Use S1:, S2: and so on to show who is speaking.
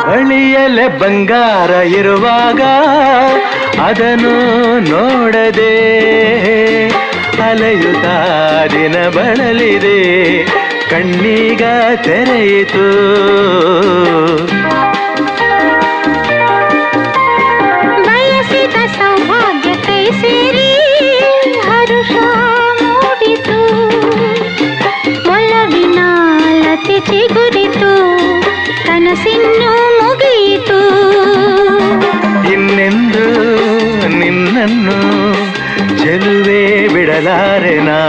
S1: ಬಳಿಯಲೆ ಬಂಗಾರ ಇರುವಾಗ ಅದನ್ನು ನೋಡದೆ ಅಲೆಯುತ್ತಾ ದಿನ ಬಳಲಿದೆ, ಕಣ್ಣೀಗ ತೆರೆಯಿತು.
S2: ಬಯಸಿದ ಸೌಭಾಗ್ಯ ಕೈ ಸೇರಿ ಹರುಷ ಮೂಡಿತು, ಒಲವಿನ ಲತೆ ಚಿಗುರಿತು, ಕನಸಿನ್ನು ಮುಗಿಯಿತು.
S1: ಇನ್ನೆಂದು ನಿನ್ನನ್ನು ಚೆಲುವೆ ಬಿಡಲಾರೆನಾ.